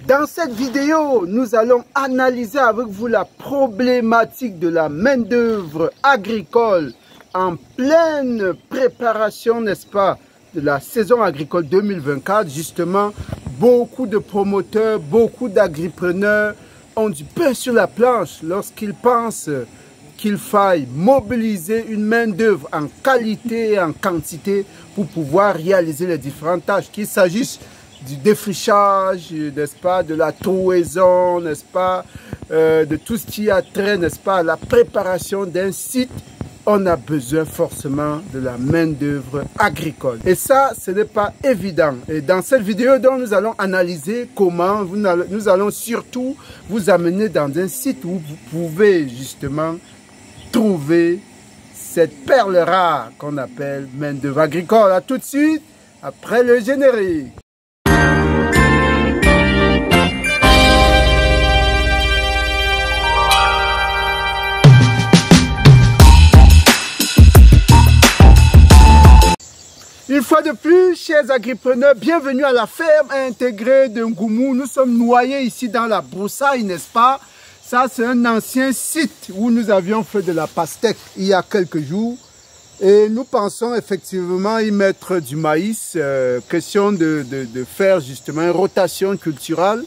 Dans cette vidéo, nous allons analyser avec vous la problématique de la main-d'œuvre agricole en pleine préparation, n'est-ce pas, de la saison agricole 2024. Justement, beaucoup de promoteurs, beaucoup d'agripreneurs ont du pain sur la planche lorsqu'ils pensent qu'il faille mobiliser une main-d'œuvre en qualité et en quantité pour pouvoir réaliser les différentes tâches, qu'il s'agisse du défrichage, n'est-ce pas, de la trouaison, n'est-ce pas, de tout ce qui a trait, n'est-ce pas, à la préparation d'un site. On a besoin forcément de la main-d'œuvre agricole. Et ça, ce n'est pas évident. Et dans cette vidéo, donc, nous allons analyser comment, nous allons surtout vous amener dans un site où vous pouvez justement trouver cette perle rare qu'on appelle main-d'œuvre agricole. À tout de suite, après le générique. Une fois de plus, chers agripreneurs, bienvenue à la ferme intégrée de Ngoumou. Nous sommes noyés ici dans la broussaille, n'est-ce pas? Ça, c'est un ancien site où nous avions fait de la pastèque il y a quelques jours. Et nous pensons effectivement y mettre du maïs. Question de faire justement une rotation culturelle.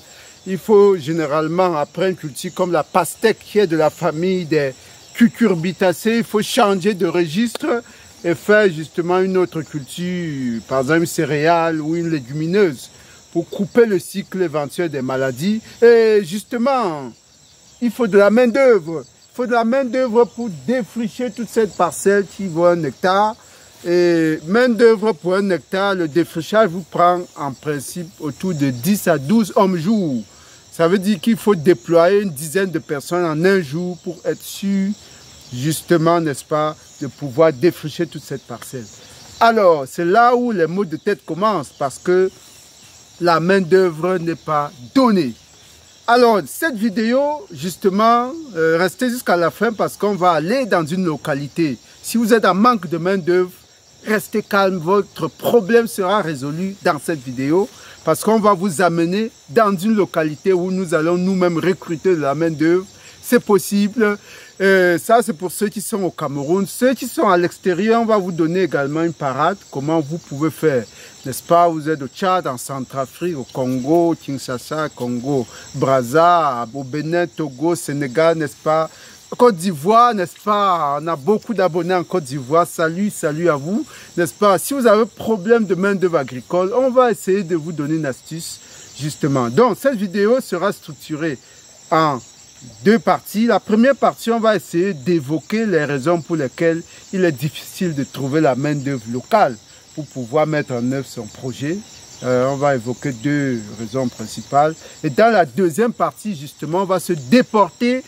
Il faut généralement, après une culture comme la pastèque qui est de la famille des cucurbitacées, il faut changer de registre et faire justement une autre culture, par exemple une céréale ou une légumineuse, pour couper le cycle éventuel des maladies. Et justement, il faut de la main-d'œuvre. Il faut de la main-d'œuvre pour défricher toute cette parcelle qui vaut 1 hectare. Et main-d'œuvre pour 1 hectare, le défrichage vous prend en principe autour de 10 à 12 hommes-jours. Ça veut dire qu'il faut déployer une dizaine de personnes en un jour pour être sûr, justement, n'est-ce pas, de pouvoir défricher toute cette parcelle. Alors, c'est là où les maux de tête commencent, parce que la main-d'œuvre n'est pas donnée. Alors, cette vidéo, justement, restez jusqu'à la fin parce qu'on va aller dans une localité. Si vous êtes en manque de main-d'œuvre, restez calme, votre problème sera résolu dans cette vidéo parce qu'on va vous amener dans une localité où nous allons nous-mêmes recruter de la main-d'œuvre. C'est possible. Ça, c'est pour ceux qui sont au Cameroun. Ceux qui sont à l'extérieur, on va vous donner également une parade. Comment vous pouvez faire, n'est-ce pas? Vous êtes au Tchad, en Centrafrique, au Congo, Kinshasa, Congo, Brazza, au Bénin, Togo, Sénégal, n'est-ce pas? Côte d'Ivoire, n'est-ce pas? On a beaucoup d'abonnés en Côte d'Ivoire. Salut, salut à vous, n'est-ce pas? Si vous avez problème de main-d'œuvre agricole, on va essayer de vous donner une astuce, justement. Donc, cette vidéo sera structurée en 2 parties. La première partie, on va essayer d'évoquer les raisons pour lesquelles il est difficile de trouver la main-d'œuvre locale pour pouvoir mettre en œuvre son projet. On va évoquer 2 raisons principales. Et dans la deuxième partie, justement, on va se déporter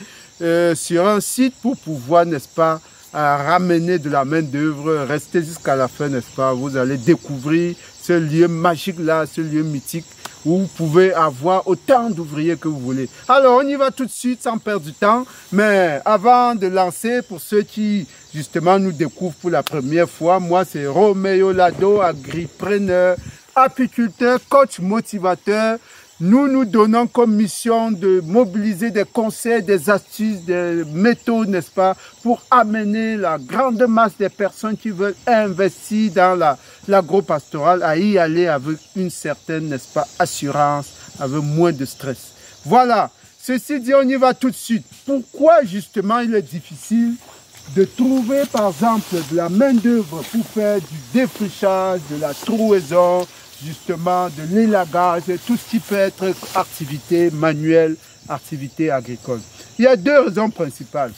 sur un site pour pouvoir, n'est-ce pas, ramener de la main-d'œuvre. Restez jusqu'à la fin, n'est-ce pas? Vous allez découvrir ce lieu magique-là, ce lieu mythique, où vous pouvez avoir autant d'ouvriers que vous voulez. Alors, on y va tout de suite sans perdre du temps. Mais avant de lancer, pour ceux qui, justement, nous découvrent pour la première fois, moi, c'est Roméo Lado, agripreneur, apiculteur, coach motivateur. Nous nous donnons comme mission de mobiliser des conseils, des astuces, des méthodes, n'est-ce pas, pour amener la grande masse des personnes qui veulent investir dans l'agro-pastoral à y aller avec une certaine, n'est-ce pas, assurance, avec moins de stress. Voilà. Ceci dit, on y va tout de suite. Pourquoi justement il est difficile de trouver par exemple de la main-d'œuvre pour faire du défrichage, de la trouaison, justement de l'élagage, tout ce qui peut être activité manuelle, activité agricole. Il y a 2 raisons principales.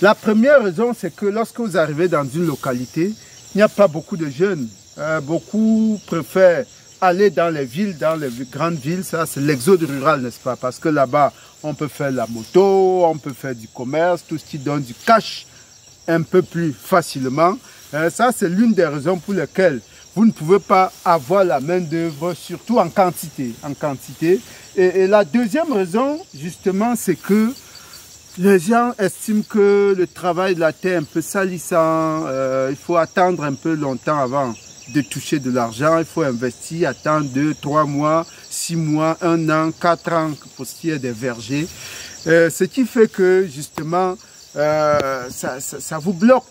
La première raison, c'est que lorsque vous arrivez dans une localité, il n'y a pas beaucoup de jeunes. Beaucoup préfèrent aller dans les villes, dans les grandes villes. Ça, c'est l'exode rural, n'est-ce pas? Parce que là-bas, on peut faire la moto, on peut faire du commerce, tout ce qui donne du cash un peu plus facilement. Ça, c'est l'une des raisons pour lesquelles vous ne pouvez pas avoir la main-d'œuvre, surtout en quantité. Et la deuxième raison, justement, c'est que les gens estiment que le travail de la terre est un peu salissant. Il faut attendre un peu longtemps avant de toucher de l'argent. Il faut investir, attendre 2, 3 mois, 6 mois, 1 an, 4 ans pour ce qui est des vergers. Ce qui fait que justement, ça vous bloque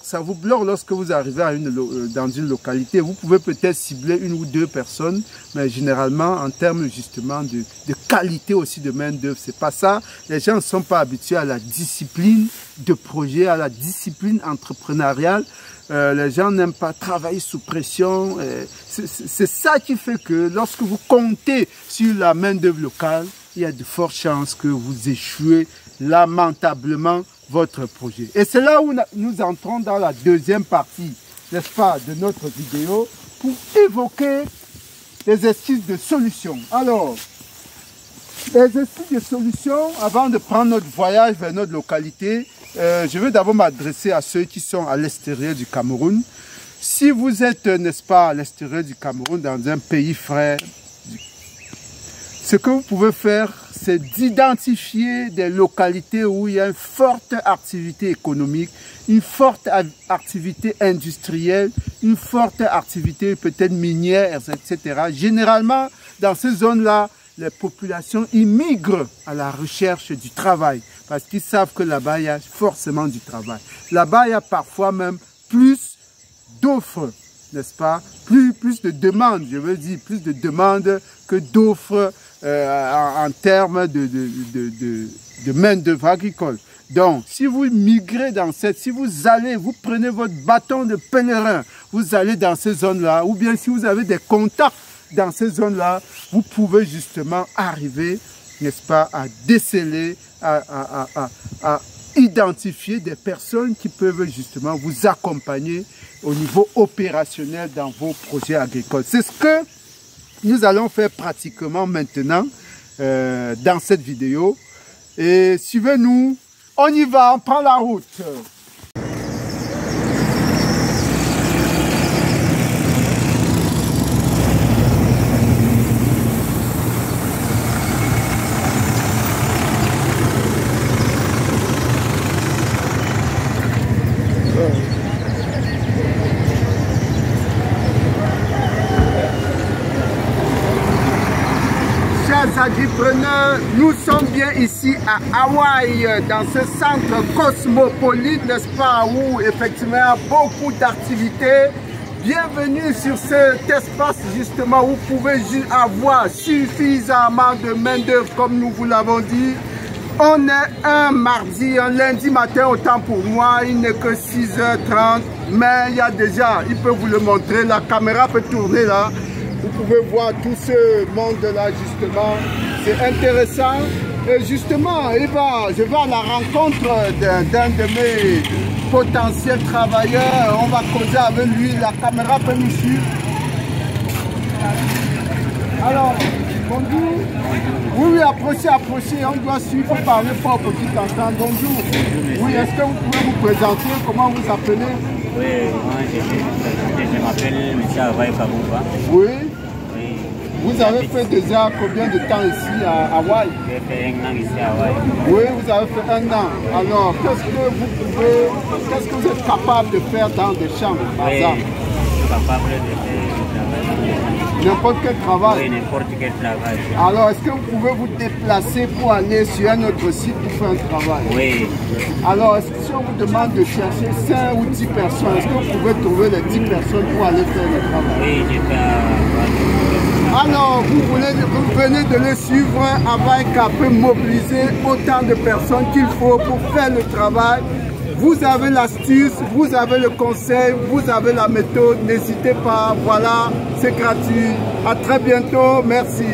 lorsque vous arrivez à dans une localité. Vous pouvez peut-être cibler 1 ou 2 personnes, mais généralement en termes justement de qualité aussi de main d'œuvre, c'est pas ça. Les gens ne sont pas habitués à la discipline de projet, à la discipline entrepreneuriale. Les gens n'aiment pas travailler sous pression. C'est ça qui fait que lorsque vous comptez sur la main d'œuvre locale, il y a de fortes chances que vous échouez lamentablement votre projet. Et c'est là où nous entrons dans la deuxième partie, n'est-ce pas, de notre vidéo, pour évoquer les esquisses de solutions. Alors, les esquisses de solutions, avant de prendre notre voyage vers notre localité, je veux d'abord m'adresser à ceux qui sont à l'extérieur du Cameroun. Si vous êtes, n'est-ce pas, à l'extérieur du Cameroun, dans un pays frère, ce que vous pouvez faire, c'est d'identifier des localités où il y a une forte activité économique, une forte activité industrielle, une forte activité peut-être minière, etc. Généralement, dans ces zones-là, les populations immigrent à la recherche du travail parce qu'ils savent que là-bas, il y a forcément du travail. Là-bas, il y a parfois même plus d'offres, n'est-ce pas? Plus de demandes, je veux dire, plus de demandes que d'offres en termes de main-d'œuvre agricole. Donc, si vous migrez si vous prenez votre bâton de pèlerin, vous allez dans ces zones-là, ou bien si vous avez des contacts dans ces zones-là, vous pouvez justement arriver, n'est-ce pas, à déceler, à identifier des personnes qui peuvent justement vous accompagner au niveau opérationnel dans vos projets agricoles. C'est ce que nous allons faire pratiquement maintenant dans cette vidéo. Et suivez-nous, on y va, on prend la route. Chers agripreneurs, nous sommes bien ici à Hawaï, dans ce centre cosmopolite, n'est-ce pas, où effectivement il y a beaucoup d'activités. Bienvenue sur cet espace justement où vous pouvez avoir suffisamment de main-d'œuvre comme nous vous l'avons dit. On est un mardi, un lundi matin, autant pour moi, il n'est que 6h30, mais il y a déjà, il peut vous le montrer, la caméra peut tourner là. Vous pouvez voir tout ce monde-là, justement. C'est intéressant. Et justement, je vais à la rencontre d'un de mes potentiels travailleurs. On va causer avec lui. La caméra peut nous suivre. Alors, bonjour. Oui, approchez. On doit suivre, parler fort pour petit instant. Bonjour. Oui, est-ce que vous pouvez vous présenter? Comment vous appelez? Oui, moi je m'appelle M. Avaï Kabouba. Oui. Vous avez fait déjà combien de temps ici à Hawaï? J'ai fait 1 an ici à Hawaï. Oui, vous avez fait 1 an. Alors, qu'est-ce que vous êtes capable de faire dans des champs, par exemple? Je suis capable de faire du travail. N'importe quel travail? Oui, n'importe quel travail. Alors, est-ce que vous pouvez vous déplacer pour aller sur un autre site pour faire un travail? Oui. Alors, est-ce que si on vous demande de chercher 5 ou 10 personnes, est-ce que vous pouvez trouver les 10 personnes pour aller faire le travail? Oui, j'ai fait... Alors, vous venez de le suivre avec un peu mobiliser autant de personnes qu'il faut pour faire le travail. Vous avez l'astuce, vous avez le conseil, vous avez la méthode. N'hésitez pas, voilà, c'est gratuit. À très bientôt, merci.